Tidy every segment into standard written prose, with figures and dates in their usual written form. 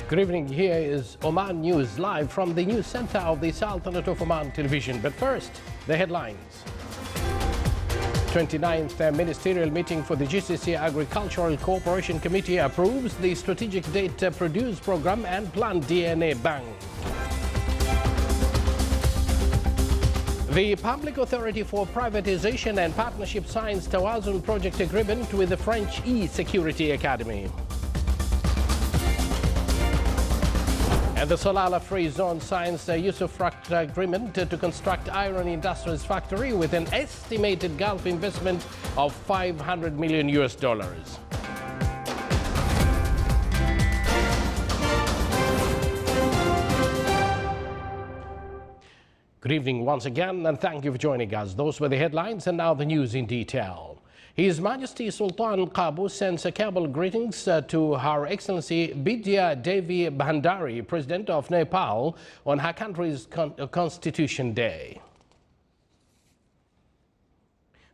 Good evening, here is Oman News live from the news center of the Sultanate of Oman television. But first, the headlines. 29th Ministerial Meeting for the GCC Agricultural Cooperation Committee approves the Strategic Data Produce Program and Plant DNA Bank. The Public Authority for Privatization and Partnership signs Tawazun project agreement with the French E-Security Academy. And the Salalah Free Zone signs the Usufruct agreement to construct iron industries factory with an estimated Gulf investment of $500 million. Good evening once again, and thank you for joining us. Those were the headlines, and now the news in detail. His Majesty Sultan Qaboos sends Kabul greetings to Her Excellency Bidya Devi Bhandari, President of Nepal, on her country's Constitution Day.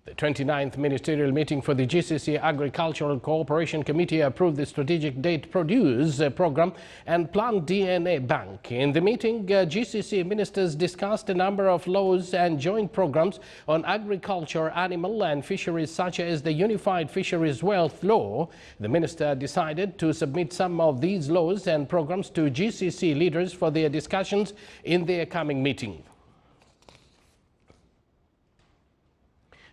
The 29th Ministerial Meeting for the GCC Agricultural Cooperation Committee approved the Strategic Data Produce Program and Plant DNA Bank. In the meeting, GCC ministers discussed a number of laws and joint programs on agriculture, animal and fisheries, such as the Unified Fisheries Wealth Law. The minister decided to submit some of these laws and programs to GCC leaders for their discussions in their coming meeting.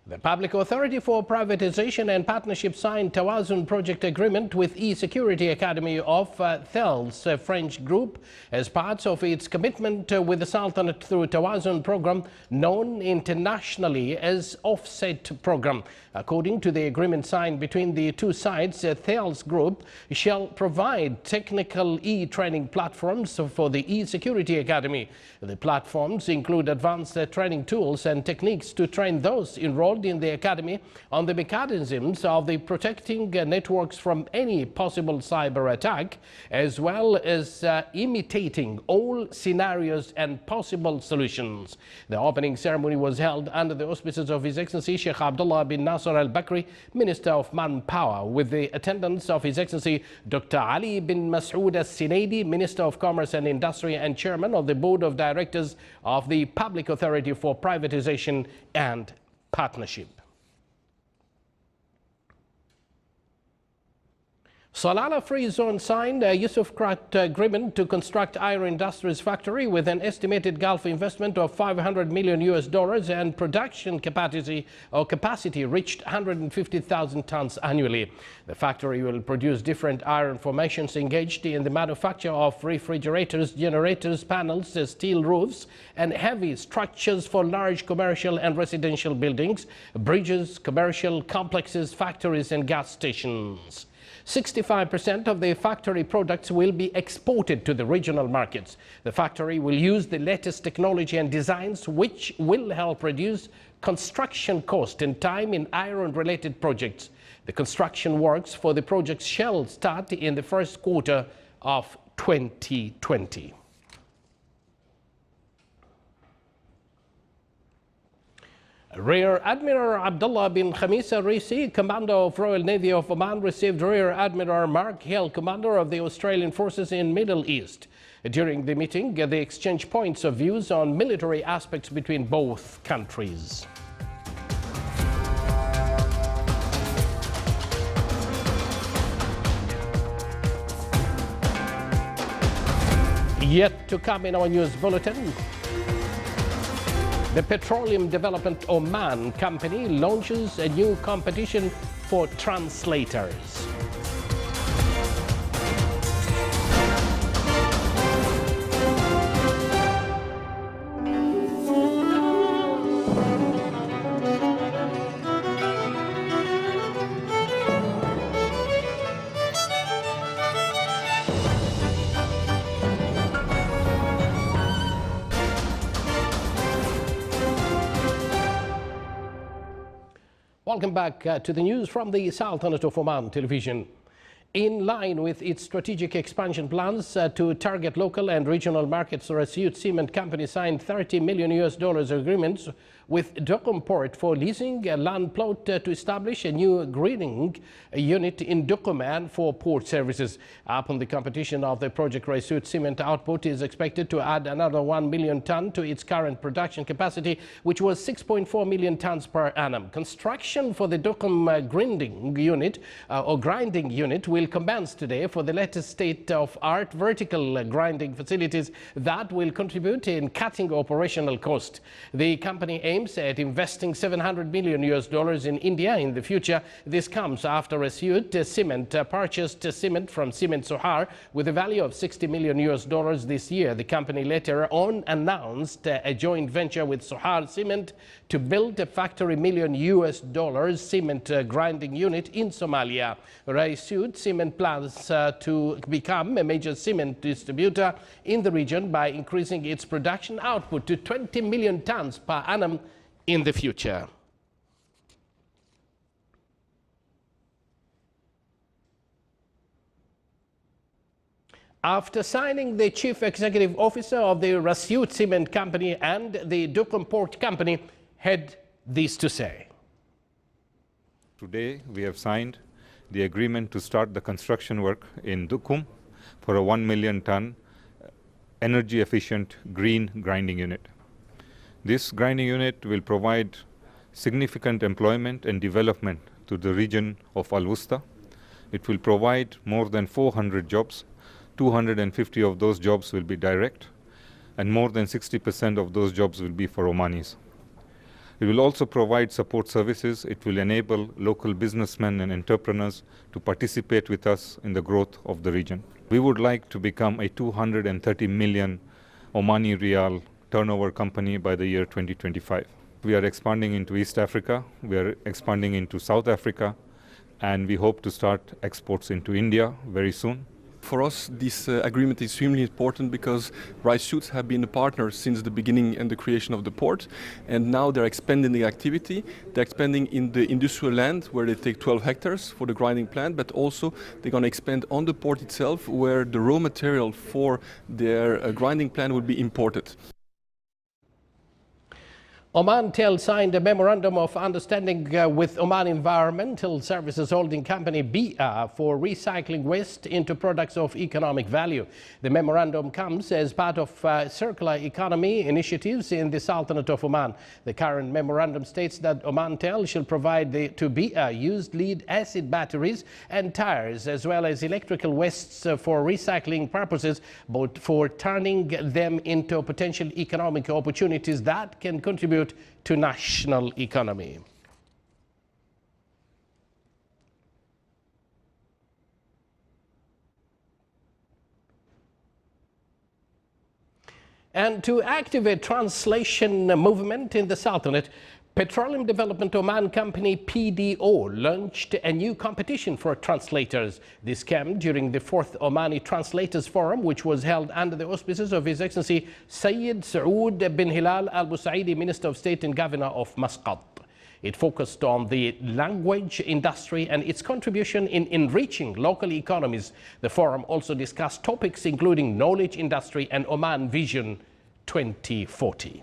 The Public Authority for Privatization and Partnership signed Tawazun project agreement with E-Security Academy of Thales, a French group, as part of its commitment with the Sultanate through Tawazun program, known internationally as Offset Program. According to the agreement signed between the two sides, Thales Group shall provide technical e-training platforms for the E-Security Academy. The platforms include advanced training tools and techniques to train those enrolled in the academy on the mechanisms of the protecting networks from any possible cyber attack, as well as imitating all scenarios and possible solutions. The opening ceremony was held under the auspices of His Excellency Sheikh Abdullah bin Nasser Al Bakri, Minister of Manpower, with the attendance of His Excellency Dr. Ali bin Masood Al Sinaidi, Minister of Commerce and Industry and Chairman of the Board of Directors of the Public Authority for Privatization and Partnership. Salalah Free Zone signed a Usufruct agreement to construct iron industries factory with an estimated Gulf investment of $500 million and production capacity reached 150,000 tons annually. The factory will produce different iron formations engaged in the manufacture of refrigerators, generators, panels, steel roofs, and heavy structures for large commercial and residential buildings, bridges, commercial complexes, factories, and gas stations. 65% of the factory products will be exported to the regional markets. The factory will use the latest technology and designs, which will help reduce construction cost and time in iron-related projects. The construction works for the project shall start in the first quarter of 2020. Rear Admiral Abdullah bin Khamis Al-Risi, Commander of Royal Navy of Oman, received Rear Admiral Mark Hill, Commander of the Australian Forces in Middle East. During the meeting, they exchanged points of views on military aspects between both countries. Yet to come in our news bulletin, the Petroleum Development Oman Company launches a new competition for translators. Welcome back to the news from the Sultanate of Oman television. In line with its strategic expansion plans to target local and regional markets, Rasyut Cement Company signed $30 million agreements with Duqm Port for leasing a land plot to establish a new grinding unit in Duqm and for port services. Upon the completion of the project, Raisut cement output is expected to add another 1 million ton to its current production capacity, which was 6.4 million tons per annum. Construction for the Duqm grinding unit will commence today for the latest state-of-art vertical grinding facilities that will contribute in cutting operational cost. The company aims at investing $700 million in India in the future. This comes after Raisut Cement purchased cement from Cement Sohar with a value of $60 million this year. The company later on announced a joint venture with Sohar Cement to build a $50 million cement grinding unit in Somalia. Raisut Cement plans to become a major cement distributor in the region by increasing its production output to 20 million tons per annum in the future. After signing, the chief executive officer of the Raisut Cement Company and the Duqm Port Company had this to say. Today, we have signed the agreement to start the construction work in Duqm for a 1 million ton energy-efficient green grinding unit. This grinding unit will provide significant employment and development to the region of Al Wusta. It will provide more than 400 jobs. 250 of those jobs will be direct, and more than 60% of those jobs will be for Omanis. It will also provide support services. It will enable local businessmen and entrepreneurs to participate with us in the growth of the region. We would like to become a 230 million Omani Riyal turnover company by the year 2025. We are expanding into East Africa, we are expanding into South Africa, and we hope to start exports into India very soon. For us, this agreement is extremely important because Raisut have been a partner since the beginning and the creation of the port, and now they're expanding the activity. They're expanding in the industrial land where they take 12 hectares for the grinding plant, but also they're going to expand on the port itself where the raw material for their grinding plant will be imported. Omantel signed a memorandum of understanding with Oman Environmental Services Holding Company BIA for recycling waste into products of economic value. The memorandum comes as part of circular economy initiatives in the Sultanate of Oman. The current memorandum states that Omantel shall provide to BIA used lead acid batteries and tires, as well as electrical wastes for recycling purposes, but for turning them into potential economic opportunities that can contribute to national economy. And to activate translation movement in the Sultanate, Petroleum Development Oman company PDO launched a new competition for translators. This came during the 4th Omani Translators Forum, which was held under the auspices of His Excellency Sayyid Saud bin Hilal Al Busaidi, Minister of State and Governor of Muscat. It focused on the language industry and its contribution in enriching local economies. The forum also discussed topics including knowledge industry and Oman Vision 2040.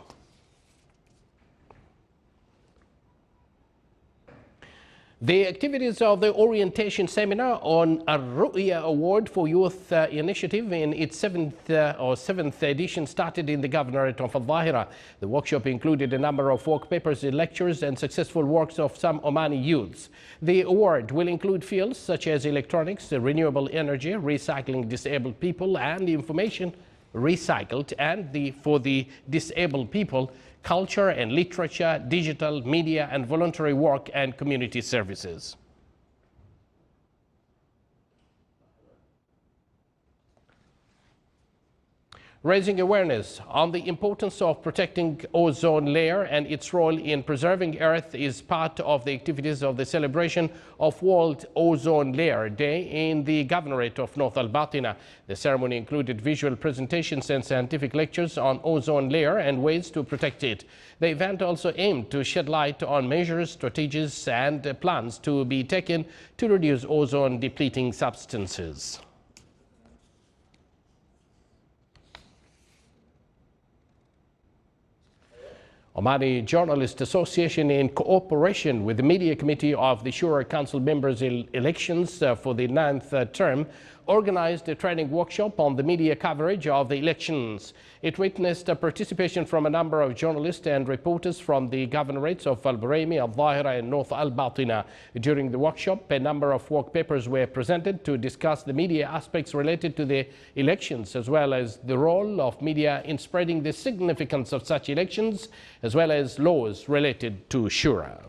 The activities of the orientation seminar on a Ru'ya Award for Youth Initiative in its 7th edition started in the Governorate of Al-Zahira. The workshop included a number of work papers, lectures and successful works of some Omani youths. The award will include fields such as electronics, renewable energy, recycling disabled people and information recycled, and for the disabled people, culture and literature, digital, media and voluntary work and community services. Raising awareness on the importance of protecting ozone layer and its role in preserving Earth is part of the activities of the celebration of World Ozone Layer Day in the Governorate of North Al-Batina. The ceremony included visual presentations and scientific lectures on ozone layer and ways to protect it. The event also aimed to shed light on measures, strategies and plans to be taken to reduce ozone depleting substances. Omani Journalist Association, in cooperation with the Media Committee of the Shura Council members' elections for the 9th term, organized a training workshop on the media coverage of the elections. It witnessed participation from a number of journalists and reporters from the governorates of Al Buraimi, Al Zahira and North Al Batina. During the workshop, a number of work papers were presented to discuss the media aspects related to the elections, as well as the role of media in spreading the significance of such elections, as well as laws related to Shura.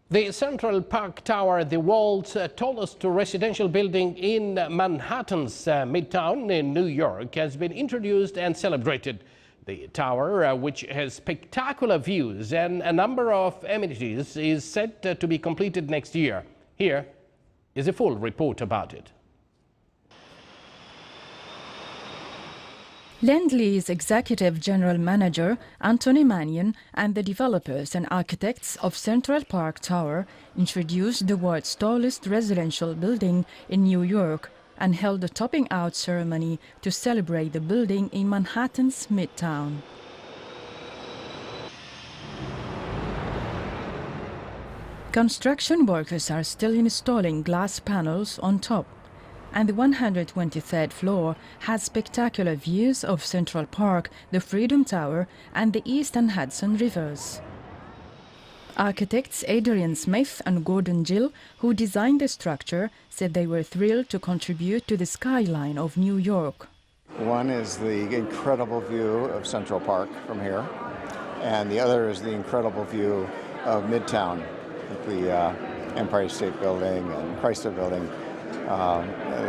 The Central Park Tower, the world's tallest residential building in Manhattan's Midtown in New York, has been introduced and celebrated. The tower, which has spectacular views and a number of amenities, is set to be completed next year. Here is a full report about it. Lend-Lease Executive General Manager Anthony Mannion and the developers and architects of Central Park Tower introduced the world's tallest residential building in New York and held a topping out ceremony to celebrate the building in Manhattan's Midtown. Construction workers are still installing glass panels on top, and the 123rd floor has spectacular views of Central Park, the Freedom Tower, and the East and Hudson rivers. Architects Adrian Smith and Gordon Gill, who designed the structure, said they were thrilled to contribute to the skyline of New York. One is the incredible view of Central Park from here, and the other is the incredible view of Midtown, the Empire State Building and Chrysler Building.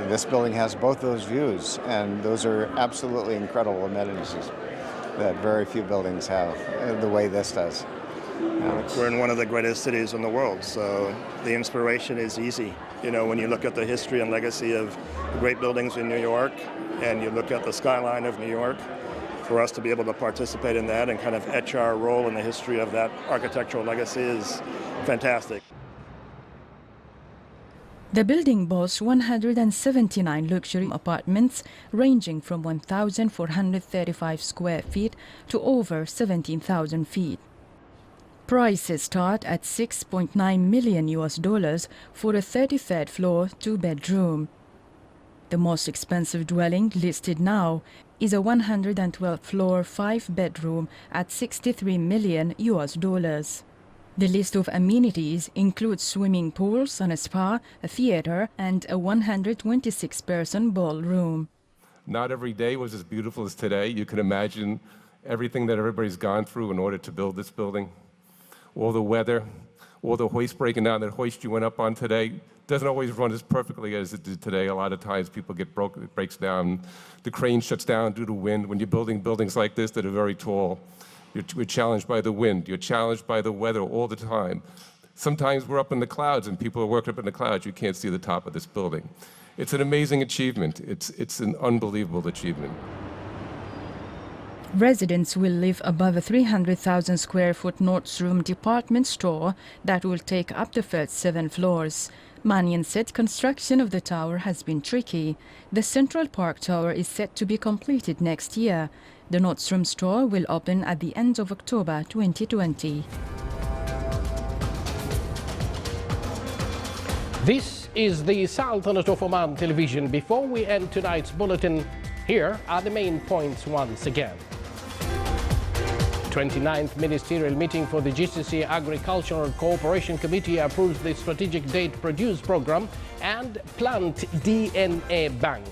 This building has both those views, and those are absolutely incredible amenities that very few buildings have the way this does. We're in one of the greatest cities in the world, so the inspiration is easy. You know, when you look at the history and legacy of the great buildings in New York, and you look at the skyline of New York, for us to be able to participate in that and kind of etch our role in the history of that architectural legacy is fantastic. The building boasts 179 luxury apartments ranging from 1,435 square feet to over 17,000 feet. Prices start at $6.9 million for a 33rd floor two-bedroom. The most expensive dwelling listed now is a 112th floor five-bedroom at $63 million. The list of amenities includes swimming pools and a spa, a theater, and a 126-person ballroom. Not every day was as beautiful as today. You can imagine everything that everybody's gone through in order to build this building. All the weather, all the hoist breaking down. That hoist you went up on today doesn't always run as perfectly as it did today. A lot of times people get broken, it breaks down. The crane shuts down due to wind. When you're building buildings like this that are very tall, you're challenged by the wind. You're challenged by the weather all the time. Sometimes we're up in the clouds and people are working up in the clouds. You can't see the top of this building. It's an amazing achievement. It's an unbelievable achievement. Residents will live above a 300,000 square foot Nordstrom department store that will take up the first 7 floors. Mannion said construction of the tower has been tricky. The Central Park Tower is set to be completed next year. The Nordstrom store will open at the end of October 2020. This is the Sultanate of Oman television. Before we end tonight's bulletin, here are the main points once again. 29th Ministerial Meeting for the GCC Agricultural Cooperation Committee approves the Strategic Date Produce Program and Plant DNA Bank.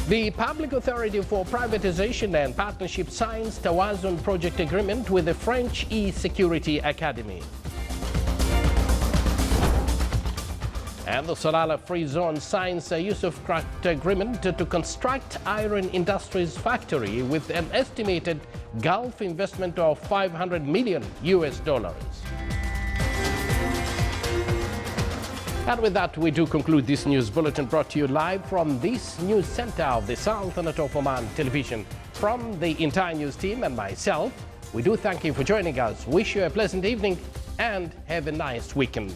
The Public Authority for Privatization and Partnership signs Tawazun Project Agreement with the French E-Security Academy. And the Salalah Free Zone signs a use-of-craft agreement to construct iron industries factory with an estimated Gulf investment of $500 million. And with that, we do conclude this news bulletin brought to you live from this news center of the Sultanate of Oman television. From the entire news team and myself, we do thank you for joining us. Wish you a pleasant evening. and have a nice weekend.